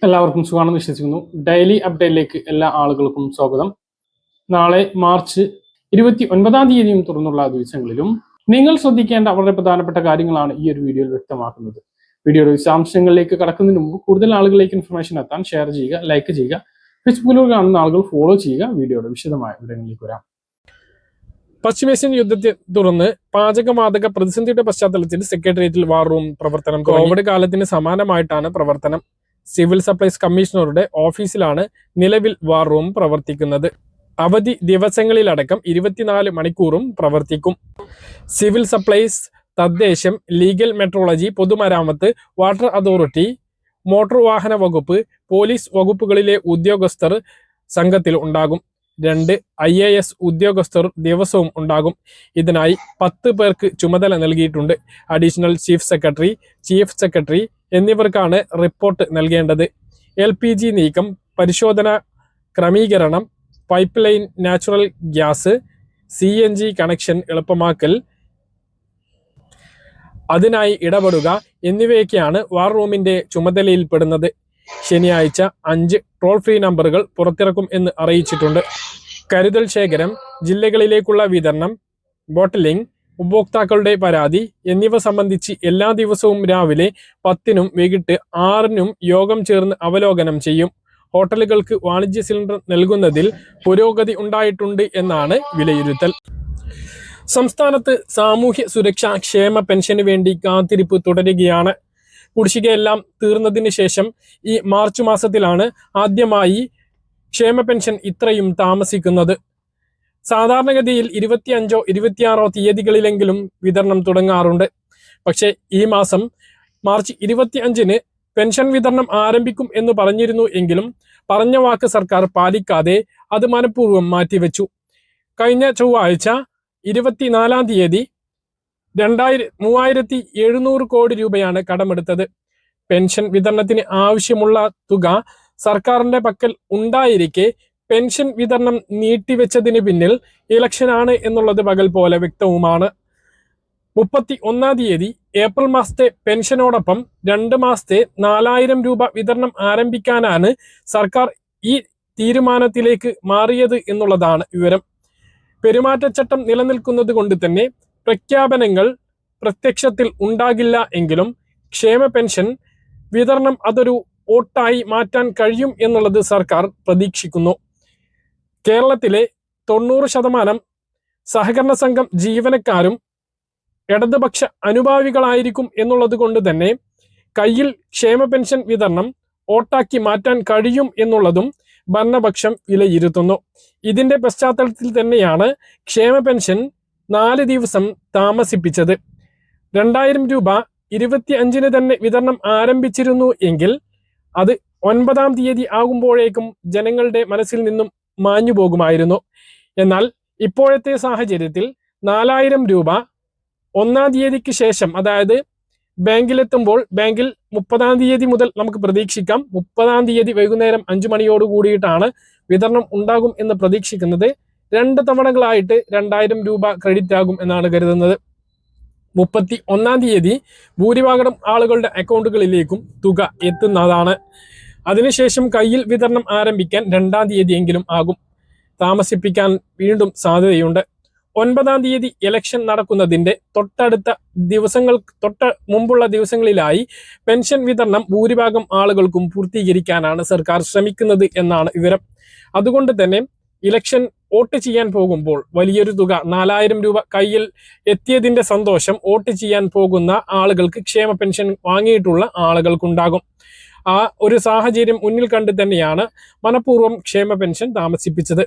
എല്ലാവർക്കും സുഖമാണെന്ന് വിശ്വസിക്കുന്നു. ഡെയിലി അപ്ഡേറ്റിലേക്ക് എല്ലാ ആളുകൾക്കും സ്വാഗതം. നാളെ മാർച്ച് 29 തുറന്നുള്ള ദിവസങ്ങളിലും നിങ്ങൾ ശ്രദ്ധിക്കേണ്ട വളരെ പ്രധാനപ്പെട്ട കാര്യങ്ങളാണ് ഈ ഒരു വീഡിയോയിൽ വ്യക്തമാക്കുന്നത്. വീഡിയോയുടെ വിശദാംശങ്ങളിലേക്ക് കടക്കുന്നതിന് മുമ്പ് കൂടുതൽ ആളുകളിലേക്ക് ഇൻഫർമേഷൻ എത്താൻ ഷെയർ ചെയ്യുക, ലൈക്ക് ചെയ്യുക, ഫേസ്ബുക്കിലൂടെ കാണുന്ന ആളുകൾ ഫോളോ ചെയ്യുക. വീഡിയോയുടെ വിശദമായ വിവരങ്ങളിലേക്ക് വരാം. പശ്ചിമേഷ്യൻ യുദ്ധത്തെ തുടർന്ന് പാചകവാതക പ്രതിസന്ധിയുടെ പശ്ചാത്തലത്തിൽ സെക്രട്ടേറിയറ്റിൽ വാർ റൂം പ്രവർത്തനം. കോവിഡ് കാലത്തിന് സമാനമായിട്ടാണ് പ്രവർത്തനം. സിവിൽ സപ്ലൈസ് കമ്മീഷണറുടെ ഓഫീസിലാണ് നിലവിൽ വാർ റൂം പ്രവർത്തിക്കുന്നത്. അവധി ദിവസങ്ങളിലടക്കം 24 മണിക്കൂറും പ്രവർത്തിക്കും. സിവിൽ സപ്ലൈസ്, തദ്ദേശം, ലീഗൽ മെട്രോളജി, പൊതുമരാമത്ത്, വാട്ടർ അതോറിറ്റി, മോട്ടോർ വാഹന വകുപ്പ്, പോലീസ് വകുപ്പുകളിലെ ഉദ്യോഗസ്ഥർ സംഘത്തിൽ ഉണ്ടാകും. 2 IAS ഉദ്യോഗസ്ഥർ ദിവസവും ഉണ്ടാകും. ഇതിനായി 10 പേർക്ക് ചുമതല നൽകിയിട്ടുണ്ട്. Additional chief secretary, chief secretary എന്നിവർക്കാണ് റിപ്പോർട്ട് നൽകേണ്ടത്. LPG നീക്കം, പരിശോധന, ക്രമീകരണം, pipe line, natural gas, CNG connection എളുപ്പമാക്കൽ, അതിനായി ഇടപെടുക എന്നിവയൊക്കെയാണ് വാർ റൂമിന്റെ ചുമതലയിൽപ്പെടുന്നത്. ശനിയാഴ്ച 5 ടോൾ ഫ്രീ നമ്പറുകൾ പുറത്തിറക്കും എന്ന് അറിയിച്ചിട്ടുണ്ട്. കരുതൽ ശേഖരം, ജില്ലകളിലേക്കുള്ള വിതരണം, ബോട്ടിലിംഗ്, ഉപഭോക്താക്കളുടെ പരാതി എന്നിവ സംബന്ധിച്ച് എല്ലാ ദിവസവും രാവിലെ 10-നും വൈകിട്ട് 6-നും യോഗം ചേർന്ന് അവലോകനം ചെയ്യും. ഹോട്ടലുകൾക്ക് വാണിജ്യ സിലിണ്ടർ നൽകുന്നതിൽ പുരോഗതി ഉണ്ടായിട്ടുണ്ട് എന്നാണ് വിലയിരുത്തൽ. സംസ്ഥാനത്ത് സാമൂഹ്യ സുരക്ഷാ ക്ഷേമ പെൻഷന് വേണ്ടി കാത്തിരിപ്പ് തുടരുകയാണ്. കുടിശ്ശികയെല്ലാം തീർന്നതിന് ശേഷം ഈ മാർച്ച് മാസത്തിലാണ് ആദ്യമായി ക്ഷേമ പെൻഷൻ ഇത്രയും താമസിക്കുന്നത്. സാധാരണഗതിയിൽ 25-ഓ 26-ഓ തീയതികളിലെങ്കിലും വിതരണം തുടങ്ങാറുണ്ട്. പക്ഷേ ഈ മാസം മാർച്ച് 25-ന് പെൻഷൻ വിതരണം ആരംഭിക്കും എന്ന് പറഞ്ഞിരുന്നു എങ്കിലും പറഞ്ഞ വാക്ക് സർക്കാർ പാലിക്കാതെ അത് മനഃപൂർവ്വം മാറ്റിവെച്ചു. കഴിഞ്ഞ ചൊവ്വാഴ്ച 24-ാം തീയതി 3700 കോടി രൂപയാണ് കടമെടുത്തത്. പെൻഷൻ വിതരണത്തിന് ആവശ്യമുള്ള തുക സർക്കാരിന്റെ പക്കൽ ഉണ്ടായിരിക്കെ പെൻഷൻ വിതരണം നീട്ടിവെച്ചതിന് പിന്നിൽ ഇലക്ഷനാണ് എന്നുള്ളത് പകൽ പോലെ വ്യക്തവുമാണ്. 31-ാം തീയതി ഏപ്രിൽ മാസത്തെ പെൻഷനോടൊപ്പം 2 മാസത്തെ 4000 രൂപ വിതരണം ആരംഭിക്കാനാണ് സർക്കാർ ഈ തീരുമാനത്തിലേക്ക് മാറിയത് എന്നുള്ളതാണ് വിവരം. പെരുമാറ്റച്ചട്ടം നിലനിൽക്കുന്നത് കൊണ്ട് തന്നെ പ്രഖ്യാപനങ്ങൾ പ്രത്യക്ഷത്തിൽ ഉണ്ടാകില്ല എങ്കിലും ക്ഷേമ പെൻഷൻ വിതരണം അതൊരു വോട്ടായി മാറ്റാൻ കഴിയും എന്നുള്ളത് സർക്കാർ പ്രതീക്ഷിക്കുന്നു. കേരളത്തിലെ 90% സഹകരണ സംഘം ജീവനക്കാരും ഇടതുപക്ഷ അനുഭാവികളായിരിക്കും എന്നുള്ളത് കൊണ്ട് തന്നെ കയ്യിൽ ക്ഷേമ പെൻഷൻ വിതരണം വോട്ടാക്കി മാറ്റാൻ കഴിയും എന്നുള്ളതും ഭരണപക്ഷം വിലയിരുത്തുന്നു. ഇതിന്റെ പശ്ചാത്തലത്തിൽ തന്നെയാണ് ക്ഷേമ പെൻഷൻ 4 ദിവസം താമസിപ്പിച്ചത്. 2000 രൂപ 25-ന് തന്നെ വിതരണം ആരംഭിച്ചിരുന്നു എങ്കിൽ അത് 9-ാം തീയതി ആകുമ്പോഴേക്കും ജനങ്ങളുടെ മനസ്സിൽ നിന്നും മാഞ്ഞു പോകുമായിരുന്നു. എന്നാൽ ഇപ്പോഴത്തെ സാഹചര്യത്തിൽ 4000 രൂപ 1-ാം തീയതിക്ക് ശേഷം, അതായത് ബാങ്കിലെത്തുമ്പോൾ ബാങ്കിൽ 30-ാം തീയതി മുതൽ നമുക്ക് പ്രതീക്ഷിക്കാം. 30-ാം തീയതി വൈകുന്നേരം 5 മണിയോട് കൂടിയിട്ടാണ് വിതരണം ഉണ്ടാകും എന്ന് പ്രതീക്ഷിക്കുന്നത്. 2 തവണകളായിട്ട് 2000 രൂപ ക്രെഡിറ്റ് ആകും എന്നാണ് കരുതുന്നത്. 31-ാം തീയതി ഭൂരിഭാഗം ആളുകളുടെ അക്കൗണ്ടുകളിലേക്കും തുക എത്തുന്നതാണ്. അതിനുശേഷം കയ്യിൽ വിതരണം ആരംഭിക്കാൻ 2-ാം തീയതിയെങ്കിലും ആകും. താമസിപ്പിക്കാൻ വീണ്ടും സാധ്യതയുണ്ട്. 9-ാം തീയതി ഇലക്ഷൻ നടക്കുന്നതിന്റെ തൊട്ട് മുമ്പുള്ള ദിവസങ്ങളിലായി പെൻഷൻ വിതരണം ഭൂരിഭാഗം ആളുകൾക്കും പൂർത്തീകരിക്കാനാണ് സർക്കാർ ശ്രമിക്കുന്നത് എന്നാണ് വിവരം. അതുകൊണ്ട് തന്നെ ഇലക്ഷൻ വോട്ട് ചെയ്യാൻ പോകുമ്പോൾ വലിയൊരു തുക 4000 രൂപ കയ്യിൽ എത്തിയതിന്റെ സന്തോഷം വോട്ട് ചെയ്യാൻ പോകുന്ന ആളുകൾക്ക്, ക്ഷേമ പെൻഷൻ വാങ്ങിയിട്ടുള്ള ആളുകൾക്കുണ്ടാകും. ആ ഒരു സാഹചര്യം മുന്നിൽ കണ്ട് തന്നെയാണ് മനഃപൂർവ്വം ക്ഷേമ പെൻഷൻ താമസിപ്പിച്ചത്.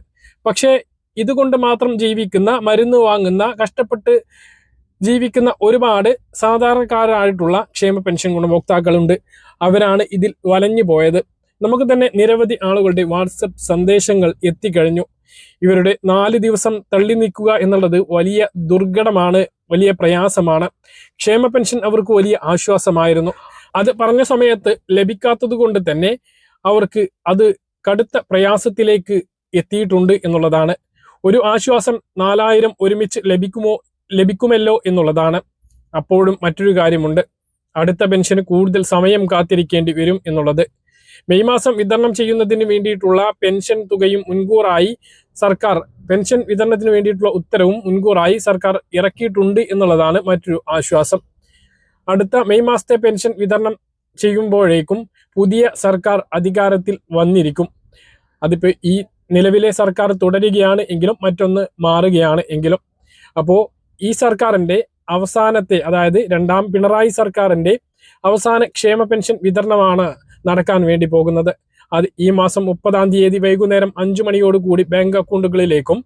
പക്ഷേ ഇതുകൊണ്ട് മാത്രം ജീവിക്കുന്ന, മരുന്ന് വാങ്ങുന്ന, കഷ്ടപ്പെട്ട് ജീവിക്കുന്ന ഒരുപാട് സാധാരണക്കാരായിട്ടുള്ള ക്ഷേമ പെൻഷൻ ഗുണഭോക്താക്കളുണ്ട്. അവരാണ് ഇതിൽ വലഞ്ഞു പോയത്. നമുക്ക് തന്നെ നിരവധി ആളുകളുടെ വാട്സപ്പ് സന്ദേശങ്ങൾ എത്തിക്കഴിഞ്ഞു. ഇവരുടെ 4 ദിവസം തള്ളി നീക്കുക എന്നുള്ളത് വലിയ ദുർഘടമാണ്, വലിയ പ്രയാസമാണ്. ക്ഷേമ പെൻഷൻ അവർക്ക് വലിയ ആശ്വാസമായിരുന്നു. അത് പറഞ്ഞ സമയത്ത് ലഭിക്കാത്തത് കൊണ്ട് തന്നെ അവർക്ക് അത് കടുത്ത പ്രയാസത്തിലേക്ക് എത്തിയിട്ടുണ്ട് എന്നുള്ളതാണ്. ഒരു ആശ്വാസം 4000 ഒരുമിച്ച് ലഭിക്കുമല്ലോ എന്നുള്ളതാണ്. അപ്പോഴും മറ്റൊരു കാര്യമുണ്ട്, അടുത്ത പെൻഷന് കൂടുതൽ സമയം കാത്തിരിക്കേണ്ടി വരും എന്നുള്ളത്. മെയ് മാസം വിതരണം ചെയ്യുന്നതിന് വേണ്ടിയിട്ടുള്ള പെൻഷൻ തുകയും മുൻകൂറായി സർക്കാർ പെൻഷൻ വിതരണത്തിന് വേണ്ടിയിട്ടുള്ള ഉത്തരവും മുൻകൂറായി സർക്കാർ ഇറക്കിയിട്ടുണ്ട് എന്നുള്ളതാണ് മറ്റൊരു ആശ്വാസം. അടുത്ത മെയ് മാസത്തെ പെൻഷൻ വിതരണം ചെയ്യുമ്പോഴേക്കും പുതിയ സർക്കാർ അധികാരത്തിൽ വന്നിരിക്കും. അതിപ്പോൾ ഈ നിലവിലെ സർക്കാർ തുടരുകയാണ് എങ്കിലും മറ്റൊന്ന് മാറുകയാണ് എങ്കിലും. അപ്പോൾ ഈ സർക്കാരിൻ്റെ അവസാനത്തെ, അതായത് രണ്ടാം പിണറായി സർക്കാരിൻ്റെ അവസാന ക്ഷേമ പെൻഷൻ വിതരണമാണ് നടക്കാൻ വേണ്ടി പോകുന്നത്. അത് ഈ മാസം 30-ാം തീയതി വൈകുന്നേരം 5 മണിയോടുകൂടി ബാങ്ക് അക്കൗണ്ടുകളിലേക്കും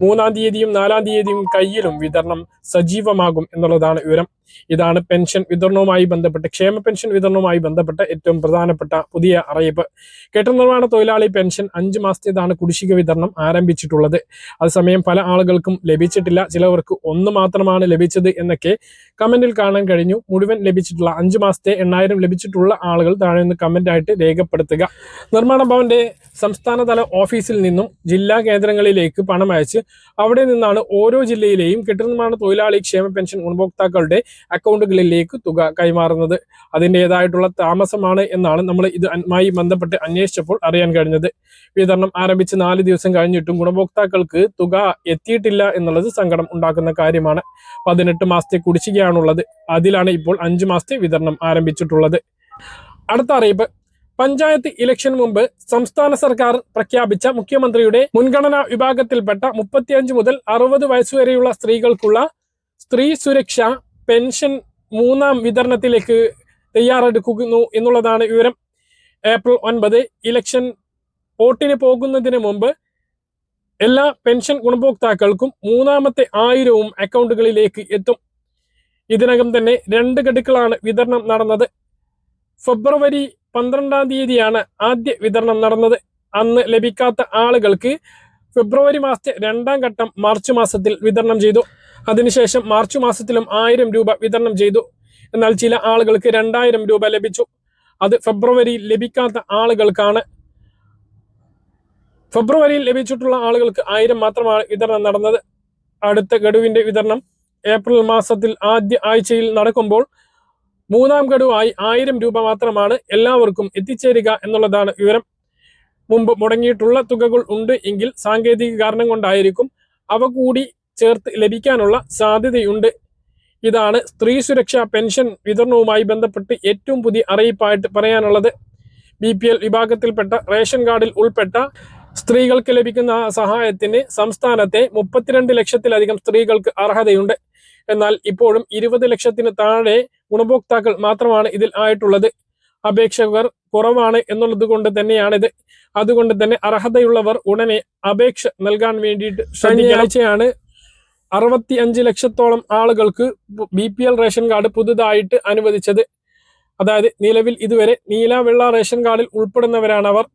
3-ാം തീയതിയും 4-ാം തീയതിയും കയ്യിലും വിതരണം സജീവമാകും എന്നുള്ളതാണ് വിവരം. ഇതാണ് പെൻഷൻ വിതരണവുമായി ബന്ധപ്പെട്ട്, ക്ഷേമ പെൻഷൻ വിതരണവുമായി ബന്ധപ്പെട്ട ഏറ്റവും പ്രധാനപ്പെട്ട പുതിയ അറിയിപ്പ്. കെട്ടിട നിർമ്മാണ തൊഴിലാളി പെൻഷൻ 5 മാസത്തേതാണ് കുടിശ്ശിക വിതരണം ആരംഭിച്ചിട്ടുള്ളത്. അതേസമയം പല ആളുകൾക്കും ലഭിച്ചിട്ടില്ല, ചിലവർക്ക് 1 മാത്രമാണ് ലഭിച്ചത് എന്നൊക്കെ കമന്റിൽ കാണാൻ കഴിഞ്ഞു. മുഴുവൻ ലഭിച്ചിട്ടുള്ള 5 മാസത്തെ 8,000 ലഭിച്ചിട്ടുള്ള ആളുകൾ താഴെ നിന്ന് കമന്റായിട്ട് രേഖപ്പെടുത്തുക. നിർമ്മാണ ഭവന്റെ സംസ്ഥാനതല ഓഫീസിൽ നിന്നും ജില്ലാ കേന്ദ്രങ്ങളിലേക്ക് പണം അയച്ച് അവിടെ നിന്നാണ് ഓരോ ജില്ലയിലെയും കെട്ടിട നിർമ്മാണ തൊഴിലാളി ക്ഷേമ പെൻഷൻ ഗുണഭോക്താക്കളുടെ അക്കൗണ്ടുകളിലേക്ക് തുക കൈമാറുന്നത്. അതിൻ്റെതായിട്ടുള്ള താമസമാണ് എന്നാണ് നമ്മൾ ഇതുമായി ബന്ധപ്പെട്ട് അന്വേഷിച്ചപ്പോൾ അറിയാൻ കഴിഞ്ഞത്. വിതരണം ആരംഭിച്ച് 4 ദിവസം കഴിഞ്ഞിട്ടും ഗുണഭോക്താക്കൾക്ക് തുക എത്തിയിട്ടില്ല എന്നുള്ളത് സങ്കടം ഉണ്ടാക്കുന്ന കാര്യമാണ്. 18 മാസത്തെ കുടിശ്ശികയാണുള്ളത്. അതിലാണ് ഇപ്പോൾ 5 മാസത്തെ വിതരണം ആരംഭിച്ചിട്ടുള്ളത്. അടുത്ത അറിയിപ്പ്, പഞ്ചായത്ത് ഇലക്ഷൻ മുമ്പ് സംസ്ഥാന സർക്കാർ പ്രഖ്യാപിച്ച മുഖ്യമന്ത്രിയുടെ മുൻഗണനാ വിഭാഗത്തിൽപ്പെട്ട 35 മുതൽ 60 വയസ്സുവരെയുള്ള സ്ത്രീകൾക്കുള്ള സ്ത്രീ സുരക്ഷ പെൻഷൻ 3-ാം വിതരണത്തിലേക്ക് തയ്യാറെടുക്കുന്നു എന്നുള്ളതാണ് വിവരം. ഏപ്രിൽ 9 ഇലക്ഷൻ വോട്ടിന് പോകുന്നതിന് മുമ്പ് എല്ലാ പെൻഷൻ ഗുണഭോക്താക്കൾക്കും 3-ാമത്തെ 1000-വും അക്കൗണ്ടുകളിലേക്ക് എത്തും. ഇതിനകം തന്നെ 2 ഗഡുക്കളാണ് വിതരണം നടന്നത്. ഫെബ്രുവരി 12-ാം തീയതിയാണ് ആദ്യ വിതരണം നടന്നത്. അന്ന് ലഭിക്കാത്ത ആളുകൾക്ക് ഫെബ്രുവരി മാസത്തെ 2-ാം ഘട്ടം മാർച്ച് മാസത്തിൽ വിതരണം ചെയ്തു. അതിനുശേഷം മാർച്ച് മാസത്തിലും 1000 രൂപ വിതരണം ചെയ്തു. എന്നാൽ ചില ആളുകൾക്ക് 2000 രൂപ ലഭിച്ചു. അത് ഫെബ്രുവരിയിൽ ലഭിക്കാത്ത ആളുകൾക്കാണ്. ഫെബ്രുവരിയിൽ ലഭിച്ചിട്ടുള്ള ആളുകൾക്ക് 1000 മാത്രമാണ് വിതരണം നടന്നത്. അടുത്ത ഗഡുവിന്റെ വിതരണം ഏപ്രിൽ മാസത്തിൽ ആദ്യ ആഴ്ചയിൽ നടക്കുമ്പോൾ 3-ാം ഗഡുവായി 1000 രൂപ മാത്രമാണ് എല്ലാവർക്കും എത്തിച്ചേരുക എന്നുള്ളതാണ് വിവരം. മുമ്പ് മുടങ്ങിയിട്ടുള്ള തുകകൾ ഉണ്ട് എങ്കിൽ സാങ്കേതിക കാരണം കൊണ്ടായിരിക്കും അവ കൂടി ചേർത്ത് ലഭിക്കാനുള്ള സാധ്യതയുണ്ട്. ഇതാണ് സ്ത്രീ സുരക്ഷാ പെൻഷൻ വിതരണവുമായി ബന്ധപ്പെട്ട് ഏറ്റവും പുതിയ അറിയിപ്പായിട്ട് പറയാനുള്ളത്. BPL വിഭാഗത്തിൽപ്പെട്ട റേഷൻ കാർഡിൽ ഉൾപ്പെട്ട സ്ത്രീകൾക്ക് ലഭിക്കുന്ന സഹായത്തിന് സംസ്ഥാനത്തെ 32 ലക്ഷത്തിലധികം സ്ത്രീകൾക്ക് അർഹതയുണ്ട്. എന്നാൽ ഇപ്പോഴും 20 ലക്ഷത്തിന് താഴെ ഗുണഭോക്താക്കൾ മാത്രമാണ് ഇതിൽ ആയിട്ടുള്ളത്. അപേക്ഷകർ കുറവാണ് എന്നുള്ളത് കൊണ്ട് തന്നെയാണിത്. അതുകൊണ്ട് തന്നെ അർഹതയുള്ളവർ ഉടനെ അപേക്ഷ നൽകാൻ വേണ്ടിയിട്ട് ശനിയാഴ്ചയാണ് 65 ലക്ഷത്തോളം ആളുകൾക്ക് BPL റേഷൻ കാർഡ് പുതുതായിട്ട് അനുവദിച്ചത്. അതായത് നിലവിൽ ഇതുവരെ നീല വെള്ള റേഷൻ കാർഡിൽ ഉൾപ്പെടുന്നവരാണ് അവർ.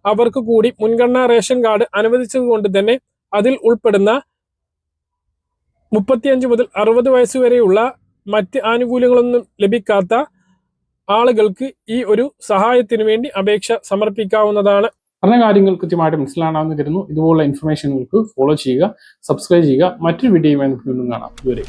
അവർക്ക് കൂടി മുൻഗണനാ റേഷൻ കാർഡ് അനുവദിച്ചത് കൊണ്ട് തന്നെ അതിൽ ഉൾപ്പെടുന്ന 35 മുതൽ 60 വയസ്സ് വരെയുള്ള മറ്റ് ആനുകൂല്യങ്ങളൊന്നും ലഭിക്കാത്ത ആളുകൾക്ക് ഈ ഒരു സഹായത്തിന് വേണ്ടി അപേക്ഷ സമർപ്പിക്കാവുന്നതാണ്. പറഞ്ഞ കാര്യങ്ങൾ കൃത്യമായിട്ട് മനസ്സിലാണെന്ന് കരുതുന്നു. ഇതുപോലുള്ള ഇൻഫർമേഷനുകൾക്ക് ഫോളോ ചെയ്യുക, സബ്സ്ക്രൈബ് ചെയ്യുക. മറ്റൊരു വീഡിയോയുമായി നമുക്ക് വീണ്ടും കാണാം. ഇതുവരെ.